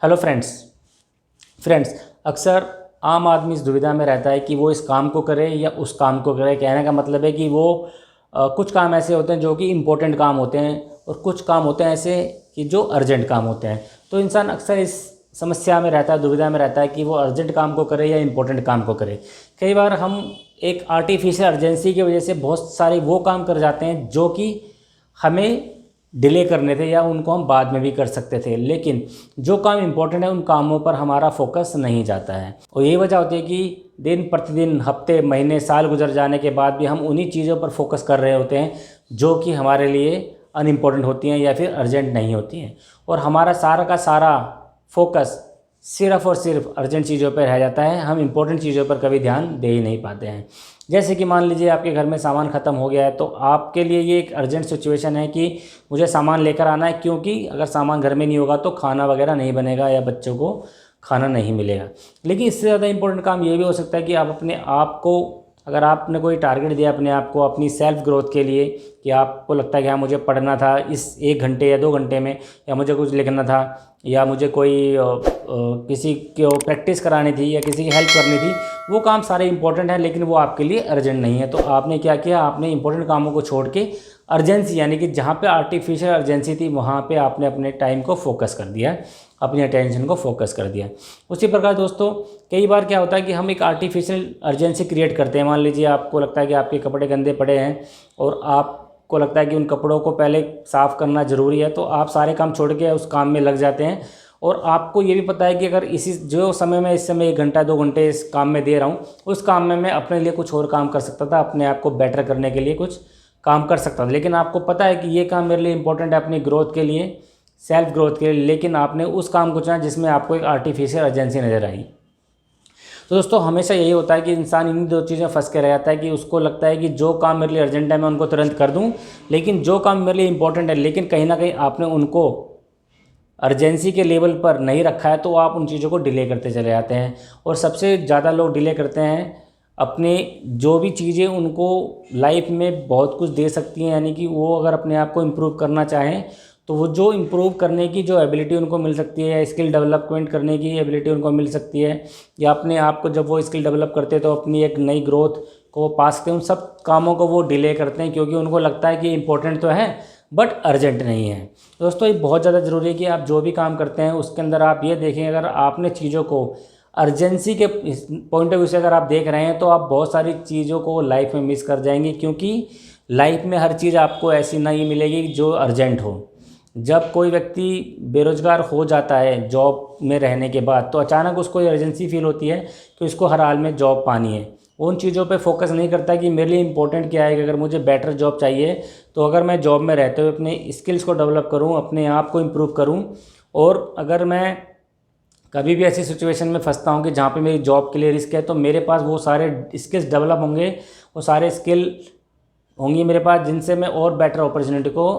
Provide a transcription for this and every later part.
Hello friends. अक्सर आम आदमी इस दुविधा में रहता है कि वो इस काम को करे या उस काम को करे। कहने का मतलब है कि वो कुछ काम ऐसे होते हैं जो कि इम्पोर्टेंट काम होते हैं और कुछ काम होते हैं ऐसे कि जो अर्जेंट काम होते हैं। तो इंसान अक्सर इस समस्या में रहता है, दुविधा में रहता है कि वो अर्जेंट काम को करे या इम्पोर्टेंट काम को करे। कई बार हम एक आर्टिफिशियल अर्जेंसी की वजह से बहुत सारे वो काम कर जाते हैं जो कि हमें डिले करने थे या उनको हम बाद में भी कर सकते थे, लेकिन जो काम इम्पोर्टेंट है उन कामों पर हमारा फोकस नहीं जाता है। और यही वजह होती है कि दिन प्रतिदिन, हफ्ते, महीने, साल गुजर जाने के बाद भी हम उन्हीं चीज़ों पर फोकस कर रहे होते हैं जो कि हमारे लिए अनइम्पोर्टेंट होती हैं या फिर अर्जेंट नहीं होती हैं, और हमारा सारा का सारा फोकस सिर्फ़ और सिर्फ अर्जेंट चीज़ों पर रह जाता है। हम इम्पोर्टेंट चीज़ों पर कभी ध्यान दे ही नहीं पाते हैं। जैसे कि मान लीजिए आपके घर में सामान ख़त्म हो गया है, तो आपके लिए ये एक अर्जेंट सिचुएशन है कि मुझे सामान लेकर आना है, क्योंकि अगर सामान घर में नहीं होगा तो खाना वगैरह नहीं बनेगा या बच्चों को खाना नहीं मिलेगा। लेकिन इससे ज़्यादा इम्पोर्टेंट काम ये भी हो सकता है कि आप अपने आप को, अगर आपने कोई टारगेट दिया अपने आप को अपनी सेल्फ ग्रोथ के लिए, कि आपको लगता है कि हाँ मुझे पढ़ना था इस 1 घंटे या 2 घंटे में, या मुझे कुछ लिखना था, या मुझे कोई किसी को प्रैक्टिस करानी थी या किसी की हेल्प करनी थी, वो काम सारे इंपॉर्टेंट हैं लेकिन वो आपके लिए अर्जेंट नहीं है। तो आपने क्या किया, आपने इंपॉर्टेंट कामों को छोड़ के अर्जेंसी, यानी कि जहाँ पे आर्टिफिशियल अर्जेंसी थी वहाँ पे आपने अपने टाइम को फोकस कर दिया, अपनी अटेंशन को फोकस कर दिया। उसी प्रकार दोस्तों, कई बार क्या होता है कि हम एक आर्टिफिशियल अर्जेंसी क्रिएट करते हैं। मान लीजिए आपको लगता है कि आपके कपड़े गंदे पड़े हैं और आपको लगता है कि उन कपड़ों को पहले साफ़ करना ज़रूरी है, तो आप सारे काम छोड़ के उस काम में लग जाते हैं। और आपको ये भी पता है कि अगर इसी जो समय मैं इस समय 1 घंटा 2 घंटे इस काम में दे रहा हूँ, उस काम में मैं अपने लिए कुछ और काम कर सकता था, अपने आप को बेटर करने के लिए कुछ काम कर सकता था। लेकिन आपको पता है कि ये काम मेरे लिए इंपॉर्टेंट है अपनी ग्रोथ के लिए, सेल्फ ग्रोथ के लिए, लेकिन आपने उस काम को चुना जिसमें आपको एक आर्टिफिशियल अर्जेंसी नज़र आई। तो दोस्तों, हमेशा यही होता है कि इंसान इन दो चीज़ें फंस के रह जाता है कि उसको लगता है कि जो काम मेरे लिए अर्जेंट है मैं उनको तुरंत कर दूं, लेकिन जो काम मेरे लिए इंपॉर्टेंट है लेकिन कहीं ना कहीं आपने उनको अर्जेंसी के लेवल पर नहीं रखा है, तो आप उन चीज़ों को डिले करते चले जाते हैं। और सबसे ज़्यादा लोग डिले करते हैं अपने जो भी चीज़ें उनको लाइफ में बहुत कुछ दे सकती हैं, यानी कि वो अगर अपने आप को इम्प्रूव करना चाहें तो वो जो इम्प्रूव करने की जो एबिलिटी उनको मिल सकती है, स्किल डेवलपमेंट करने की एबिलिटी उनको मिल सकती है, या अपने आप को जब वो स्किल डेवलप करते हैं तो अपनी एक नई ग्रोथ को पा सकते हैं, उन सब कामों को वो डिले करते हैं क्योंकि उनको लगता है कि इंपॉर्टेंट तो है बट अर्जेंट नहीं है। दोस्तों, ये बहुत ज़्यादा ज़रूरी है कि आप जो भी काम करते हैं उसके अंदर आप ये देखें, अगर आपने चीज़ों को अर्जेंसी के पॉइंट ऑफ व्यू से अगर आप देख रहे हैं तो आप बहुत सारी चीज़ों को लाइफ में मिस कर जाएंगे, क्योंकि लाइफ में हर चीज़ आपको ऐसी नहीं मिलेगी जो अर्जेंट हो। जब कोई व्यक्ति बेरोजगार हो जाता है जॉब में रहने के बाद, तो अचानक उसको अर्जेंसी फील होती है कि उसको हर हाल में जॉब पानी है। उन चीज़ों पे फोकस नहीं करता कि मेरे लिए इंपॉर्टेंट क्या है, कि अगर मुझे बेटर जॉब चाहिए तो अगर मैं जॉब में रहते हुए अपने स्किल्स को डेवलप करूं, अपने आप को इम्प्रूव करूं, और अगर मैं कभी भी ऐसी सिचुएशन में फंसता हूं कि जहां पे मेरी जॉब के लिए रिस्क है, तो मेरे पास वो सारे स्किल्स डेवलप होंगे, वो सारे स्किल होंगी मेरे पास जिनसे मैं और बेटर अपॉर्चुनिटी को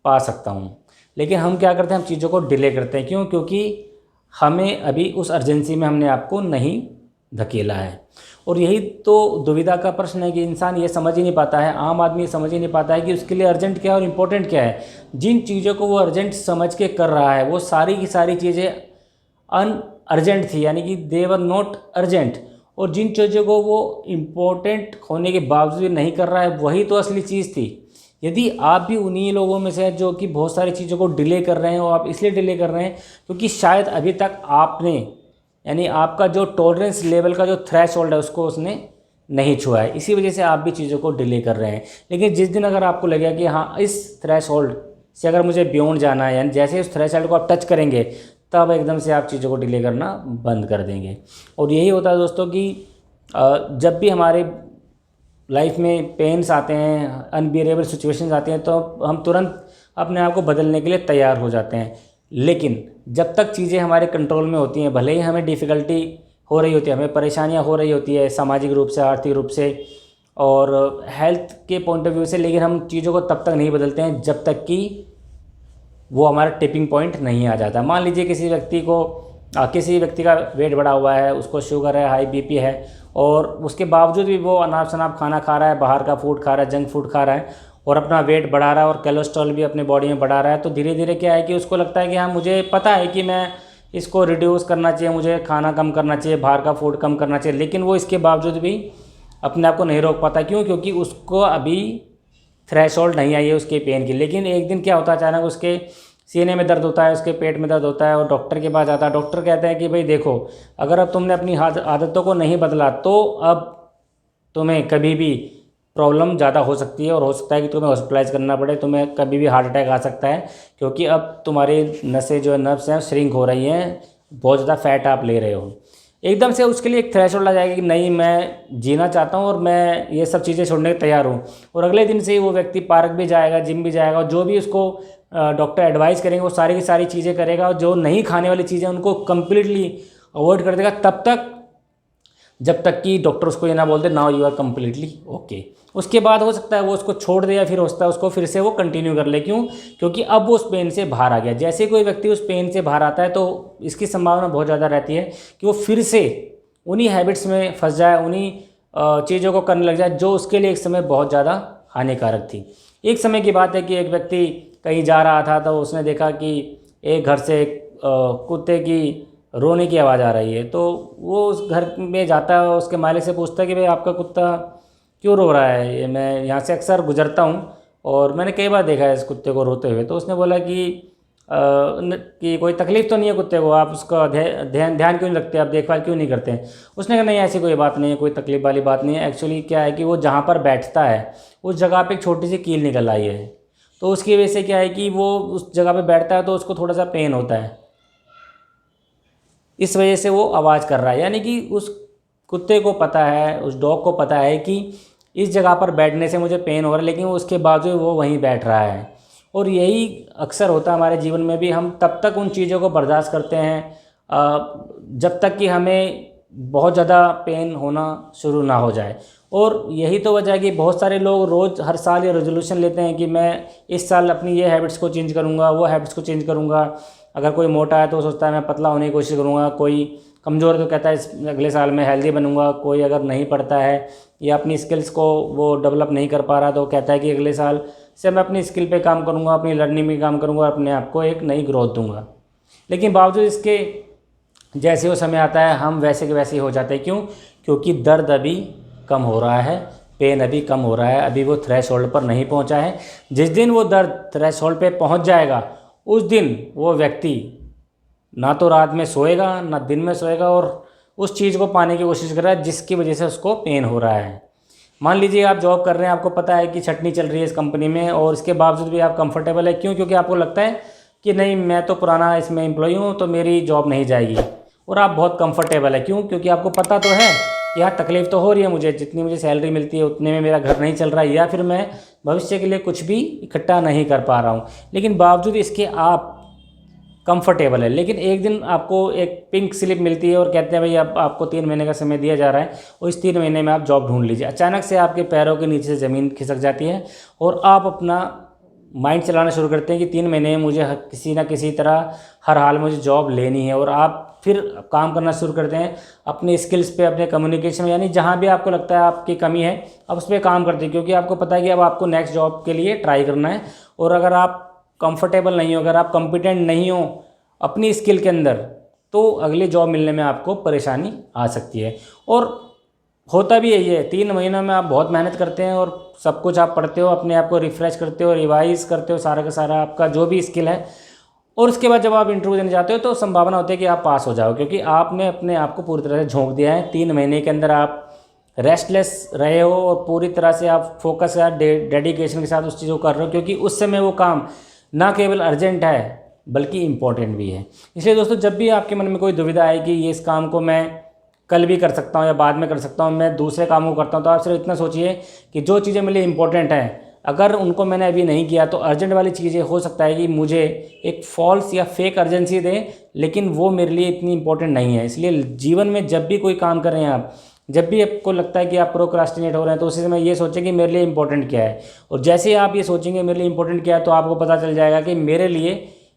पा सकता हूँ। लेकिन हम क्या करते हैं, हम चीज़ों को डिले करते हैं। क्यों? क्योंकि हमें अभी उस अर्जेंसी में हमने आपको नहीं धकेला है। और यही तो दुविधा का प्रश्न है कि इंसान ये समझ ही नहीं पाता है, आम आदमी ये समझ ही नहीं पाता है कि उसके लिए अर्जेंट क्या है और इम्पोर्टेंट क्या है। जिन चीज़ों को वो अर्जेंट समझ के कर रहा है वो सारी की सारी चीज़ें अर्जेंट थी, यानी कि दे वर नॉट अर्जेंट। और जिन चीज़ों को वो इम्पोर्टेंट होने के बावजूद नहीं कर रहा है वही तो असली चीज़ थी। यदि आप भी उन्हीं लोगों में से हैं जो कि बहुत सारी चीज़ों को डिले कर रहे हैं, और आप इसलिए डिले कर रहे हैं क्योंकि शायद अभी तक आपने, यानी आपका जो टॉलरेंस लेवल का जो थ्रेशोल्ड है उसको उसने नहीं छुआ है, इसी वजह से आप भी चीज़ों को डिले कर रहे हैं। लेकिन जिस दिन अगर आपको लगेगा कि हाँ इस थ्रेशोल्ड से अगर मुझे बियॉन्ड जाना है, यानी जैसे इस थ्रेशोल्ड को आप टच करेंगे तब एकदम से आप चीज़ों को डिले करना बंद कर देंगे। और यही होता है दोस्तों कि जब भी हमारे लाइफ में पेन्स आते हैं, अनबियरेबल सिचुएशंस आती हैं, तो हम तुरंत अपने आप को बदलने के लिए तैयार हो जाते हैं। लेकिन जब तक चीज़ें हमारे कंट्रोल में होती हैं, भले ही हमें डिफ़िकल्टी हो रही होती है, हमें परेशानियां हो रही होती है सामाजिक रूप से, आर्थिक रूप से और हेल्थ के पॉइंट ऑफ व्यू से, लेकिन हम चीज़ों को तब तक नहीं बदलते हैं जब तक कि वो हमारा टिपिंग पॉइंट नहीं आ जाता। मान लीजिए किसी व्यक्ति का वेट बढ़ा हुआ है, उसको शुगर है, हाई बीपी है, और उसके बावजूद भी वो अनाप शनाप खाना खा रहा है, बाहर का फूड खा रहा है, जंक फूड खा रहा है, और अपना वेट बढ़ा रहा है और कोलेस्ट्रॉल भी अपने बॉडी में बढ़ा रहा है। तो धीरे धीरे क्या है कि उसको लगता है कि हाँ मुझे पता है कि मैं इसको रिड्यूस करना चाहिए, मुझे खाना कम करना चाहिए, बाहर का फूड कम करना चाहिए, लेकिन वो इसके बावजूद भी अपने आप को नहीं रोक पाता। क्यों? क्योंकि उसको अभी थ्रेशोल्ड नहीं आई है उसके पेन की। लेकिन एक दिन क्या होता है, अचानक उसके सीने में दर्द होता है, उसके पेट में दर्द होता है और डॉक्टर के पास जाता है। डॉक्टर कहते हैं कि भाई देखो, अगर अब तुमने अपनी आदतों को नहीं बदला तो अब तुम्हें कभी भी प्रॉब्लम ज़्यादा हो सकती है और हो सकता है कि तुम्हें हॉस्पिटलाइज करना पड़े, तुम्हें कभी भी हार्ट अटैक आ सकता है, क्योंकि अब तुम्हारी नसें जो नर्व्स हैं श्रिंक हो रही हैं, बहुत ज़्यादा फैट आप ले रहे हो। एकदम से उसके लिए एक थ्रेशोल्ड आ जाएगा कि नहीं, मैं जीना चाहता हूँ और मैं ये सब चीज़ें छोड़ने को तैयार हूँ। और अगले दिन से ही वो व्यक्ति पार्क भी जाएगा, जिम भी जाएगा, और जो भी उसको डॉक्टर एडवाइस करेंगे वो सारी की सारी चीज़ें करेगा, और जो नहीं खाने वाली चीज़ें उनको कम्प्लीटली अवॉइड कर देगा, तब तक जब तक कि डॉक्टर उसको ये ना बोल दे now you are completely okay. उसके बाद हो सकता है वो उसको छोड़ दे, या फिर हो सकता है उसको फिर से वो कंटिन्यू कर ले। क्यों? क्योंकि अब वो उस पेन से बाहर आ गया। जैसे कोई व्यक्ति उस पेन से बाहर आता है तो इसकी संभावना बहुत ज़्यादा रहती है कि वो फिर से उन्हीं हैबिट्स में फंस जाए, उन्हीं चीज़ों को करने लग जाए जो उसके लिए एक समय बहुत ज़्यादा हानिकारक थी। एक समय की बात है कि एक व्यक्ति कहीं जा रहा था तो उसने देखा कि एक घर से एक कुत्ते की रोने की आवाज़ आ रही है। तो वो उस घर में जाता है, उसके मालिक से पूछता है कि भाई आपका कुत्ता क्यों रो रहा है, ये मैं यहाँ से अक्सर गुजरता हूँ और मैंने कई बार देखा है इस कुत्ते को रोते हुए। तो उसने बोला कि कोई तकलीफ़ तो नहीं है कुत्ते को, आप उसका ध्यान क्यों नहीं रखते, आप देखभाल क्यों नहीं करते हैं? उसने कहा नहीं, ऐसी कोई बात नहीं है, कोई तकलीफ़ वाली बात नहीं है। एक्चुअली क्या है कि वो जहाँ पर बैठता है उस जगह पे एक छोटी सी कील निकल आई है, तो उसकी वजह से क्या है कि वो उस जगह पे बैठता है तो उसको थोड़ा सा पेन होता है, इस वजह से वो आवाज़ कर रहा है। यानी कि उस कुत्ते को पता है, उस डॉग को पता है कि इस जगह पर बैठने से मुझे पेन हो रहा है, लेकिन उसके बावजूद वो वहीं बैठ रहा है। और यही अक्सर होता है हमारे जीवन में भी। हम तब तक उन चीज़ों को बर्दाश्त करते हैं जब तक कि हमें बहुत ज़्यादा पेन होना शुरू ना हो जाए। और यही तो वजह है कि बहुत सारे लोग रोज़ हर साल ये रेजोल्यूशन लेते हैं कि मैं इस साल अपनी ये हैबिट्स को चेंज करूँगा, वो हैबिट्स को चेंज करूँगा। अगर कोई मोटा है तो सोचता है मैं पतला होने की कोशिश करूँगा, कोई कमज़ोर है तो कहता है अगले साल मैं हेल्दी बनूँगा, कोई अगर नहीं पढ़ता है या अपनी स्किल्स को वो डेवलप नहीं कर पा रहा तो कहता है कि अगले साल से मैं अपनी स्किल पे काम करूँगा, अपनी लर्निंग में काम करूँगा, अपने आप को एक नई ग्रोथ दूँगा। लेकिन बावजूद इसके जैसे वो समय आता है हम वैसे के वैसे ही हो जाते हैं। क्यों? क्योंकि दर्द अभी कम हो रहा है, पेन अभी कम हो रहा है, अभी वो थ्रेशोल्ड पर नहीं पहुंचा है। जिस दिन वो दर्द थ्रेशोल्ड पे पहुंच जाएगा उस दिन वो व्यक्ति ना तो रात में सोएगा ना दिन में सोएगा और उस चीज़ को पाने की कोशिश कर रहा है जिसकी वजह से उसको पेन हो रहा है। मान लीजिए आप जॉब कर रहे हैं, आपको पता है कि छटनी चल रही है इस कंपनी में और इसके बावजूद भी आप कंफर्टेबल है। क्यों? क्योंकि आपको लगता है कि नहीं, मैं तो पुराना इसमें एम्प्लॉई हूँ तो मेरी जॉब नहीं जाएगी, और आप बहुत कंफर्टेबल है। क्यों? क्योंकि आपको पता तो है कि यार तकलीफ़ तो हो रही है, मुझे जितनी मुझे सैलरी मिलती है उतने में मेरा घर नहीं चल रहा है, या फिर मैं भविष्य के लिए कुछ भी इकट्ठा नहीं कर पा रहा हूँ, लेकिन बावजूद इसके आप कंफर्टेबल है। लेकिन एक दिन आपको एक पिंक स्लिप मिलती है और कहते हैं भाई अब आपको 3 महीने का समय दिया जा रहा है और इस 3 महीने में आप जॉब ढूंढ लीजिए। अचानक से आपके पैरों के नीचे से ज़मीन खिसक जाती है और आप अपना माइंड चलाना शुरू करते हैं कि 3 महीने में मुझे किसी ना किसी तरह हर हाल में मुझे जॉब लेनी है। और आप फिर काम करना शुरू करते हैं अपने स्किल्स पे, अपने कम्युनिकेशन में, यानी जहाँ भी आपको लगता है आपकी कमी है आप उस पर काम करते हैं, क्योंकि आपको पता है कि अब आपको नेक्स्ट जॉब के लिए ट्राई करना है। और अगर आप कंफर्टेबल नहीं हो, अगर आप कॉम्पिटेंट नहीं हो अपनी स्किल के अंदर, तो अगली जॉब मिलने में आपको परेशानी आ सकती है। और होता भी यही है, 3 महीनों में आप बहुत मेहनत करते हैं और सब कुछ आप पढ़ते हो, अपने आप को रिफ़्रेश करते हो, रिवाइज करते हो सारा का सारा आपका जो भी स्किल है, और उसके बाद जब आप इंटरव्यू देने जाते हो तो संभावना होती है कि आप पास हो जाओ, क्योंकि आपने अपने आप को पूरी तरह से झोंक दिया है। 3 महीने के अंदर आप रेस्टलेस रहे हो और पूरी तरह से आप फोकस के साथ डेडिकेशन के साथ उस चीज़ को कर रहे हो, क्योंकि उस समय वो काम ना केवल अर्जेंट है बल्कि इम्पोर्टेंट भी है। इसलिए दोस्तों, जब भी आपके मन में कोई दुविधा आए कि ये इस काम को मैं कल भी कर सकता हूँ या बाद में कर सकता हूँ, मैं दूसरे कामों को करता हूँ, तो आप सिर्फ इतना सोचिए कि जो चीज़ें मेरे लिए इंपॉर्टेंट हैं अगर उनको मैंने अभी नहीं किया तो अर्जेंट वाली चीज़ें हो सकता है कि मुझे एक फॉल्स या फेक अर्जेंसी दे, लेकिन वो मेरे लिए इतनी इंपॉर्टेंट नहीं है। इसलिए जीवन में जब भी कोई काम कर रहे हैं आप, जब भी आपको लगता है कि आप प्रोक्रास्टिनेट हो रहे हैं, तो उसी समय ये सोचें कि मेरे लिए इंपॉर्टेंट क्या है। और जैसे ही आप ये सोचेंगे मेरे लिए इंपॉर्टेंट क्या है, तो आपको पता चल जाएगा कि मेरे लिए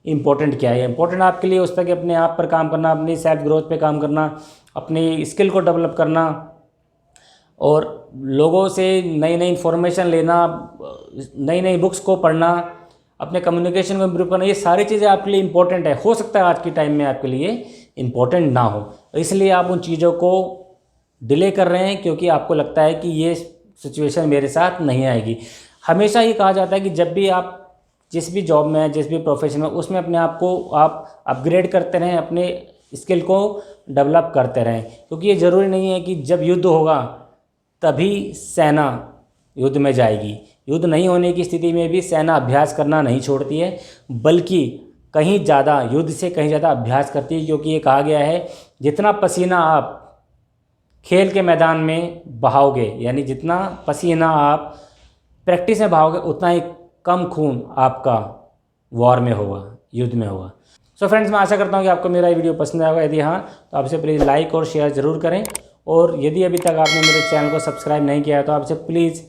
इंपॉर्टेंट क्या है। इंपॉर्टेंट आपके लिए उस तक कि अपने आप पर काम करना, अपनी सेल्फ ग्रोथ पे काम करना, अपनी स्किल को डेवलप करना और लोगों से नई नई इन्फॉर्मेशन लेना, नई नई बुक्स को पढ़ना, अपने कम्युनिकेशन को इम्प्रूव करना, ये सारी चीज़ें आपके लिए इंपॉर्टेंट है। हो सकता है आज के टाइम में आपके लिए इंपॉर्टेंट ना हो, इसलिए आप उन चीज़ों को डिले कर रहे हैं क्योंकि आपको लगता है कि ये सिचुएशन मेरे साथ नहीं आएगी। हमेशा ये कहा जाता है कि जब भी आप जिस भी जॉब में, जिस भी प्रोफेशन में, उसमें अपने आप को आप अपग्रेड करते रहें, अपने स्किल को डेवलप करते रहें, क्योंकि ये ज़रूरी नहीं है कि जब युद्ध होगा तभी सेना युद्ध में जाएगी। युद्ध नहीं होने की स्थिति में भी सेना अभ्यास करना नहीं छोड़ती है, बल्कि कहीं ज़्यादा, युद्ध से कहीं ज़्यादा अभ्यास करती है, क्योंकि ये कहा गया है जितना पसीना आप खेल के मैदान में बहाओगे, यानी जितना पसीना आप प्रैक्टिस में बहाओगे, उतना ही कम खून आपका वॉर में होगा, युद्ध में होगा। सो फ्रेंड्स, मैं आशा करता हूँ कि आपको मेरा वीडियो पसंद आएगा। यदि हाँ, तो आपसे प्लीज़ लाइक और शेयर ज़रूर करें, और यदि अभी तक आपने मेरे चैनल को सब्सक्राइब नहीं किया है तो आपसे प्लीज़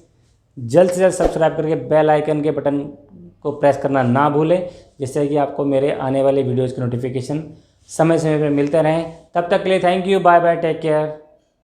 जल्द से जल्द सब्सक्राइब करके बेल आइकन के बटन को प्रेस करना ना भूलें, जिससे कि आपको मेरे आने वाले वीडियोज़ के नोटिफिकेशन समय समय पर मिलते रहें। तब तक के लिए thank you, bye bye, take care.